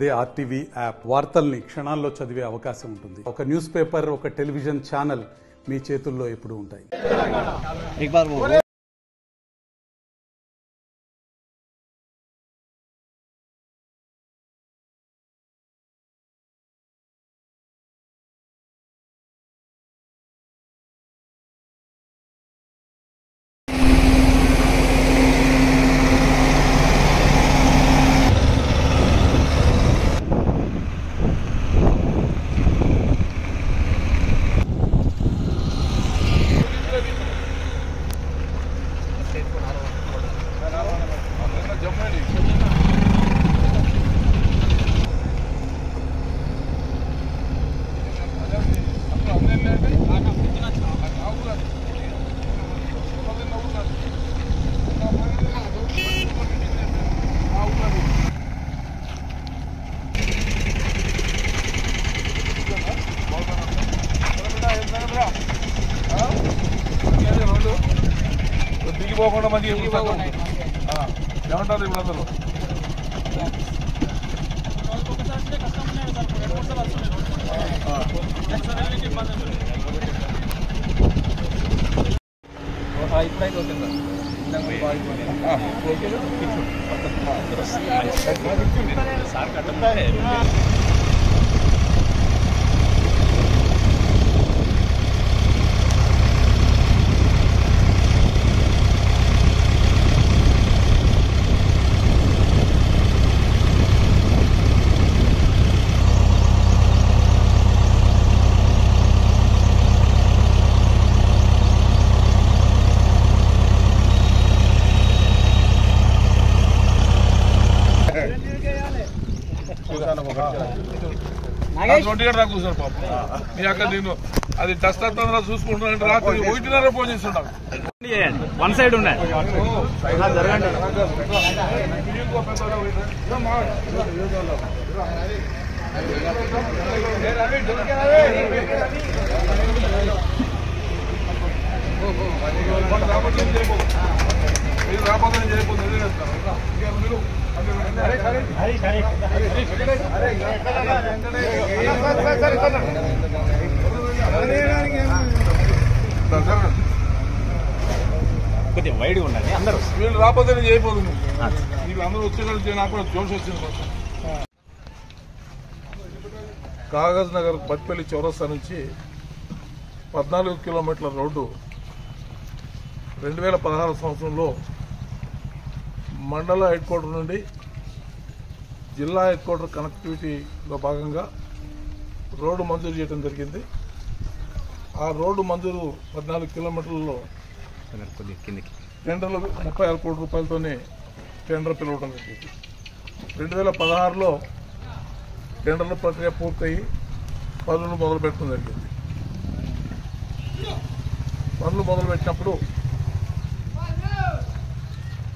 అదే RTV app వార్తల్ని క్షణాల్లో చదివే అవకాశం ఉంటుంది. ఒక న్యూస్ పేపర్, ఒక టెలివిజన్ ఛానల్ మీ చేతుల్లో ఎప్పుడూ ఉంటాయి. దిగిపోకుండా మంది ఏమంటారు ఇప్పుడు అందరూ ఇప్పుడైతే కూర్చోరు పాప నీ అక్కడ నేను అది టెస్ట్ అవుతుందా చూసుకుంటున్నా రాత్రి 1:30 ఫోన్ చేస్తున్నాను. వన్ సైడ్ ఉన్నాయి మీరు రాకపోతే నేను చేయకపోతే మీరు కొద్దిగా వైడ్ ఉండండి అందరూ. వీళ్ళు రాకపోతే నేను చేయకపోతుంది. వీళ్ళు అందరూ వచ్చేసరికి నాకు కూడా జోష్ వచ్చింది. కాగజ్ నగర్ బట్పల్లి చౌరస్తా నుంచి 14 కిలోమీటర్ల రోడ్డు 2016 సంవత్సరంలో మండల హెడ్ క్వార్టర్ నుండి జిల్లా హెడ్ క్వార్టర్ కనెక్టివిటీలో భాగంగా రోడ్డు మంజూరు చేయడం జరిగింది. ఆ రోడ్డు మంజూరు 14 కిలోమీటర్లలో టెండర్లు 36 కోట్ల రూపాయలతోనే టెండర్ పిలవడం జరిగింది. 2016లో టెండర్ల ప్రక్రియ పూర్తయి పనులు మొదలుపెట్టడం జరిగింది. పనులు మొదలుపెట్టినప్పుడు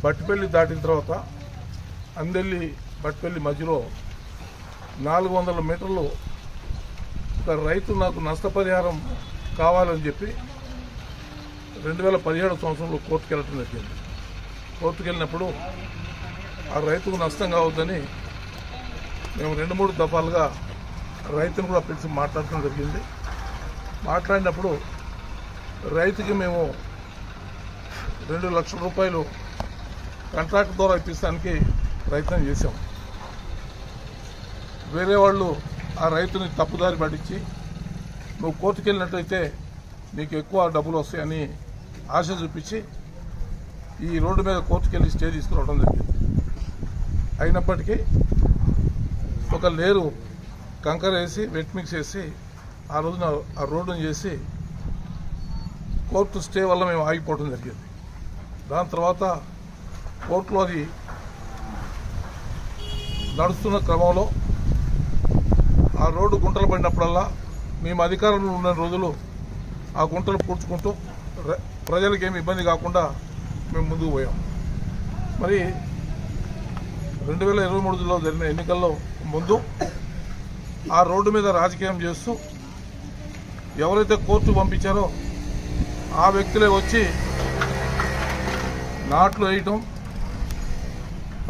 బట్టిపల్లి దాటిన తర్వాత అందెల్లి బట్టిపల్లి మధ్యలో 400 మీటర్లు ఒక రైతు నాకు నష్టపరిహారం కావాలని చెప్పి 2017 సంవత్సరంలో కోర్టుకు వెళ్ళటం జరిగింది. కోర్టుకు వెళ్ళినప్పుడు ఆ రైతుకు నష్టం కావద్దని మేము 2-3 దఫాలుగా రైతును కూడా పిలిచి మాట్లాడటం జరిగింది. మాట్లాడినప్పుడు రైతుకి మేము 2 లక్షల రూపాయలు కాంట్రాక్ట్ ద్వారా ఇప్పించడానికి ప్రయత్నం చేశాం. వేరే వాళ్ళు ఆ రైతుని తప్పుదారి పట్టించి నువ్వు కోర్టుకు వెళ్ళినట్టయితే నీకు ఎక్కువ డబ్బులు వస్తాయని ఆశ చూపించి ఈ రోడ్డు మీద కోర్టుకు వెళ్ళి స్టే తీసుకురావడం జరిగింది. అయినప్పటికీ ఒక లేరు కంకర వేసి వెట్ మిక్స్ వేసి ఆ రోజున ఆ రోడ్డును చేసి కోర్టు స్టే వల్ల మేము ఆగిపోవడం జరిగింది. దాని తర్వాత కోర్టులో అది నడుస్తున్న క్రమంలో ఆ రోడ్డు గుంటలు పడినప్పుడల్లా మేము అధికారంలో ఉన్న రోజులు ఆ గుంటలు పూడ్చుకుంటూ ప్రజలకు ఏమి ఇబ్బంది కాకుండా మేము ముందుకు పోయాం. మరి 2023లో జరిగిన ఎన్నికల్లో ముందు ఆ రోడ్డు మీద రాజకీయం చేస్తూ ఎవరైతే కోర్టు పంపించారో ఆ వ్యక్తులే వచ్చి నాట్లు వేయటం,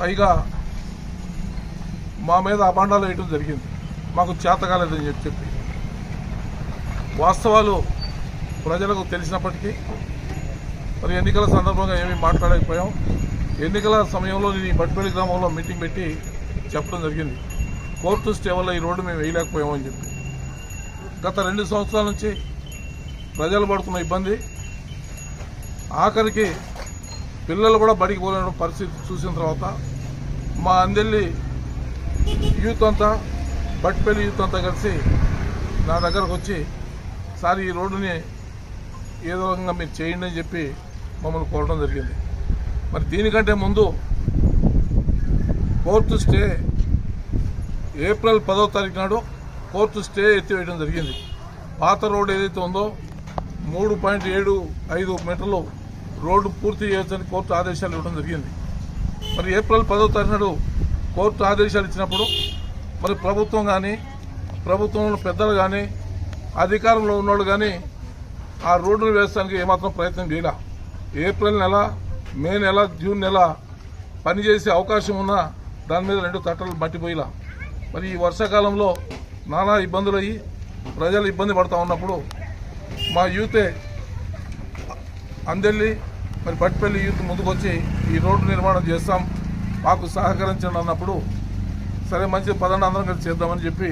పైగా మా మీద అబాండాలు వేయడం జరిగింది. మాకు చేత కాలేదని చెప్పి వాస్తవాలు ప్రజలకు తెలిసినప్పటికీ మరి ఎన్నికల సందర్భంగా ఏమీ మాట్లాడకపోయాం. ఎన్నికల సమయంలో నేను బట్పల్లి గ్రామంలో మీటింగ్ పెట్టి చెప్పడం జరిగింది. కోర్టు స్టే వల్ల ఈ రోడ్డు మేము వేయలేకపోయామని చెప్పి. గత 2 సంవత్సరాల నుంచి ప్రజలు పడుతున్న ఇబ్బంది, ఆఖరికి పిల్లలు కూడా బడికి పోలేని పరిస్థితి చూసిన తర్వాత మా అందెల్లి యూత్ అంతా, బట్పల్లి యూత్ అంతా కలిసి నా దగ్గరకు వచ్చి సార్ ఈ రోడ్డుని ఏదో విధంగా మీరు చేయండి అని చెప్పి మమ్మల్ని కోరడం జరిగింది. మరి దీనికంటే ముందు కోర్టు స్టే ఏప్రిల్ 10వ తారీఖు నాడు కోర్టు స్టే ఎత్తివేయడం జరిగింది. పాత రోడ్డు ఏదైతే ఉందో 3.75 మీటర్లు రోడ్డు పూర్తి చేయొచ్చని కోర్టు ఆదేశాలు ఇవ్వడం జరిగింది. మరి ఏప్రిల్ 10వ తారీఖు నాడు కోర్టు ఆదేశాలు ఇచ్చినప్పుడు మరి ప్రభుత్వం కానీ, ప్రభుత్వంలో పెద్దలు కానీ, అధికారంలో ఉన్నోళ్ళు కానీ ఆ రోడ్డును వేయడానికి ఏమాత్రం ప్రయత్నం చేయలే. ఏప్రిల్ నెల, మే నెల, జూన్ నెల పనిచేసే అవకాశం ఉన్నా దాని మీద 2 తట్టలు మట్టిపోయిలా. మరి ఈ వర్షాకాలంలో నానా ఇబ్బందులు అయ్యి ప్రజలు ఇబ్బంది పడతా ఉన్నప్పుడు మా యూతే అందెల్లి మరి బట్పల్లి యూత్ ముందుకొచ్చి ఈ రోడ్డు నిర్మాణం చేస్తాం, మాకు సహకరించండి అన్నప్పుడు సరే మంచి పదండి అందరం కలిసి చేద్దామని చెప్పి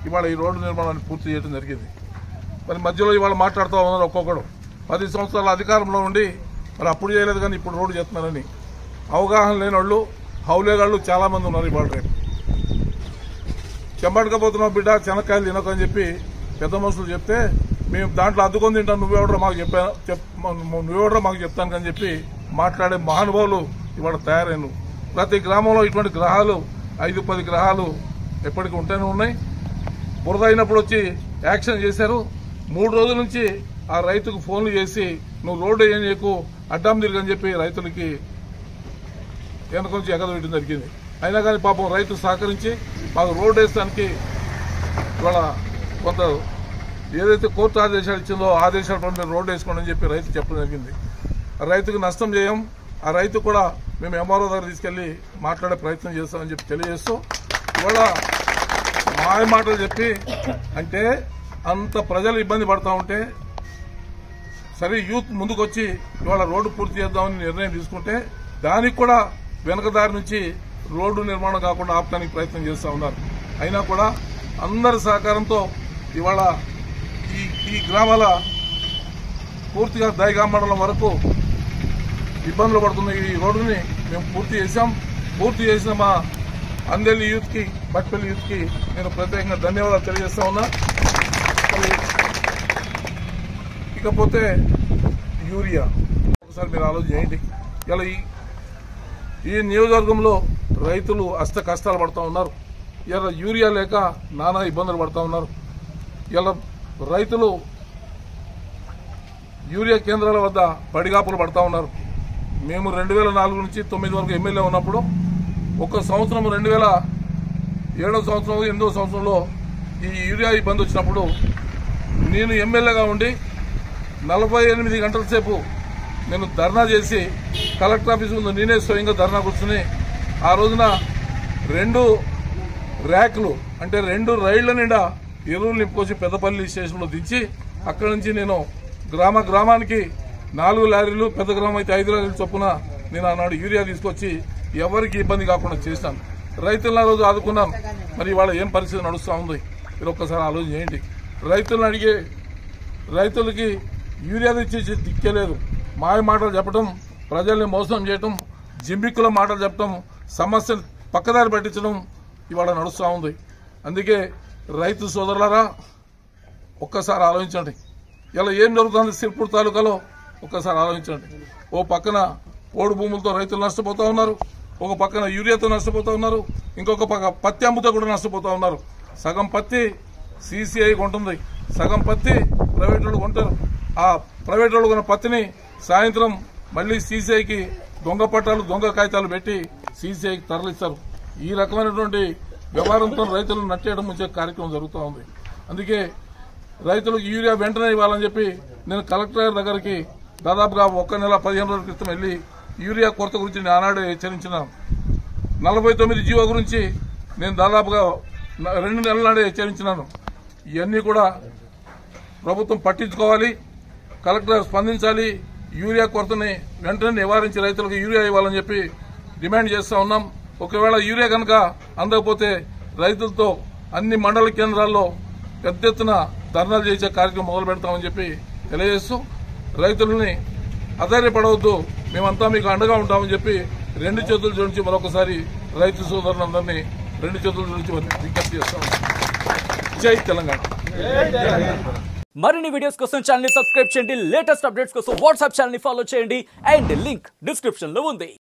ఇవాళ ఈ రోడ్డు నిర్మాణాన్ని పూర్తి చేయడం జరిగింది. మరి మధ్యలో ఇవాళ మాట్లాడుతూ ఉన్నారు ఒక్కొక్కడు 10 సంవత్సరాల అధికారంలో ఉండి మరి అప్పుడు చేయలేదు కానీ ఇప్పుడు రోడ్డు చేస్తున్నారని. అవగాహన లేని వాళ్ళు, హౌలేగాళ్ళు చాలామంది ఉన్నారు. ఇవాళ రేపు చెంబడకపోతున్నావు బిడ్డ, చెనక్కాయలు తినకని చెప్పి పెద్ద మనుషులు చెప్తే మేము దాంట్లో అద్దుకొని తింటాం, నువ్వెవడో మాకు చెప్తాను అని చెప్పి మాట్లాడే మహానుభావులు ఇవాళ తయారైన. ప్రతి గ్రామంలో ఇటువంటి గ్రహాలు 5-10 గ్రహాలు ఎప్పటికీ ఉంటూనే ఉన్నాయి. బురద అయినప్పుడు వచ్చి యాక్షన్ చేశారు. 3 రోజుల నుంచి ఆ రైతుకు ఫోన్లు చేసి నువ్వు రోడ్డు ఏం చేయకు, అడ్డం తిరిగని చెప్పి రైతులకి వెనక నుంచి ఎగదవేయడం జరిగింది. అయినా కానీ పాపం రైతు సహకరించి మాకు రోడ్డు వేయడానికి ఇవాళ కొంత ఏదైతే కోర్టు ఆదేశాలు ఇచ్చిందో ఆదేశాల పైన రోడ్డు వేసుకోండి అని చెప్పి రైతు చెప్పడం జరిగింది. రైతుకు నష్టం చేయం, ఆ రైతు కూడా మేము ఎంఆర్ఓ దగ్గర తీసుకెళ్లి మాట్లాడే ప్రయత్నం చేస్తామని చెప్పి తెలియజేస్తూ ఇవాళ మాయ మాటలు చెప్పి అంటే అంత ప్రజలు ఇబ్బంది పడతా ఉంటే సరే యూత్ ముందుకొచ్చి ఇవాళ రోడ్డు పూర్తి చేద్దామని నిర్ణయం తీసుకుంటే దానికి కూడా వెనకదారి నుంచి రోడ్డు నిర్మాణం కాకుండా ఆపడానికి ప్రయత్నం చేస్తూ ఉన్నారు. అయినా కూడా అందరి సహకారంతో ఇవాళ ఈ గ్రామాల పూర్తిగా దైగా మండలం వరకు ఇబ్బందులు పడుతున్న ఈ రోడ్డుని మేము పూర్తి చేశాం. పూర్తి చేసిన మా అందెల్లి యూత్ కి, బట్పల్లి యూత్ కి నేను ప్రత్యేకంగా ధన్యవాదాలు తెలియజేస్తా ఉన్నా. ఇకపోతే యూరియా ఒకసారి మీరు ఆలోచన చేయండి. ఇలా ఈ నియోజకవర్గంలో రైతులు అష్ట కష్టాలు పడుతూ ఉన్నారు. ఇలా యూరియా లేక నానా ఇబ్బందులు పడుతూ ఉన్నారు. ఇలా రైతులు యూరియా కేంద్రాల వద్ద పడిగాపులు పడుతూ ఉన్నారు. మేము 2004 నుంచి 9 వరకు ఎమ్మెల్యే ఉన్నప్పుడు ఒక సంవత్సరం 2007వ సంవత్సరం 8వ సంవత్సరంలో ఈ యూరియా ఇబ్బంది వచ్చినప్పుడు నేను ఎమ్మెల్యేగా ఉండి 48 గంటల సేపు నేను ధర్నా చేసి కలెక్టర్ ఆఫీస్ ముందు నేనే స్వయంగా ధర్నా కూర్చుని ఆ రోజున 2 ర్యాక్లు అంటే 2 రైళ్ల నిండా ఎరువులు నింపుకొచ్చి పెద్దపల్లి స్టేషన్లో దించి అక్కడి నుంచి నేను గ్రామానికి 4 లారీలు, పెద్ద గ్రామం అయితే 5 లారీలు చొప్పున నేను ఆనాడు యూరియా తీసుకొచ్చి ఎవరికి ఇబ్బంది కాకుండా చేశాను. రైతులను ఆ రోజు ఆదుకున్నాం. మరి ఇవాళ ఏం పరిస్థితి నడుస్తూ ఉంది మీరు ఒక్కసారి ఆలోచన చేయండి. రైతులను అడిగే రైతులకి యూరియా తెచ్చి దిక్కేలేదు. మాయ మాటలు చెప్పడం, ప్రజల్ని మోసం చేయటం, జింబిక్కుల మాటలు చెప్పడం, సమస్యలు పక్కదారి పట్టించడం ఇవాళ నడుస్తూ ఉంది. అందుకే రైతు సోదరులారా ఒక్కసారి ఆలోచించండి. ఇలా ఏం జరుగుతుంది సిర్పూర్ తాలూకాలో ఒక్కసారి ఆలోచించండి. ఓ పక్కన పోడు భూములతో రైతులు నష్టపోతూ ఉన్నారు, ఒక పక్కన యూరియాతో నష్టపోతూ ఉన్నారు, ఇంకొక పక్క పత్తి అమ్ముతో కూడా నష్టపోతూ ఉన్నారు. సగం పత్తి CCI కొంటుంది, సగం పత్తి ప్రైవేట్ వాళ్ళు కొంటారు. ఆ ప్రైవేట్ వాళ్ళు కొన్న పత్తిని సాయంత్రం మళ్లీ CCIకి దొంగ పట్టాలు, దొంగ కాగితాలు పెట్టి CCIకి తరలిస్తారు. ఈ రకమైనటువంటి వ్యవహారంతో రైతులను నట్టేయడం వచ్చే కార్యక్రమం జరుగుతూ ఉంది. అందుకే రైతులకు యూరియా వెంటనే ఇవ్వాలని చెప్పి నేను కలెక్టర్ దగ్గరికి దాదాపుగా 1 నెల 15 రోజుల క్రితం వెళ్లి యూరియా కొరత గురించి ఆనాడే హెచ్చరించిన 49 జీవో గురించి నేను దాదాపుగా 2 నెలల నాడే హెచ్చరించినాను. ఇవన్నీ కూడా ప్రభుత్వం పట్టించుకోవాలి, కలెక్టర్ స్పందించాలి, యూరియా కొరతని వెంటనే నివారించి రైతులకు యూరియా ఇవ్వాలని చెప్పి డిమాండ్ చేస్తా ఉన్నాం. ఒకవేళ యూరియా కనుక అందకపోతే రైతులతో అన్ని మండల కేంద్రాల్లో పెద్ద ఎత్తున ధర్నాలు చేసే కార్యక్రమం మొదలు పెడతామని చెప్పి తెలియజేస్తూ రైతులని అధైర్యపడవద్దు, మేమంతా మీకు అండగా ఉంటామని చెప్పి 2 చేతుల జోడించి మరొకసారి రైతు సోదరులందరినీ 2 చేతుల జోడించి విజ్ఞప్తి చేస్తాం. జై తెలంగాణ. మరిన్ని వీడియోస్ కోసం ఛానల్ ని సబ్స్క్రైబ్ చేయండి, లేటెస్ట్ అప్డేట్స్ కోసం వాట్సాప్ ఛానల్ ని ఫాలో చేయండి అండ్ లింక్ డిస్క్రిప్షన్ లో ఉంది.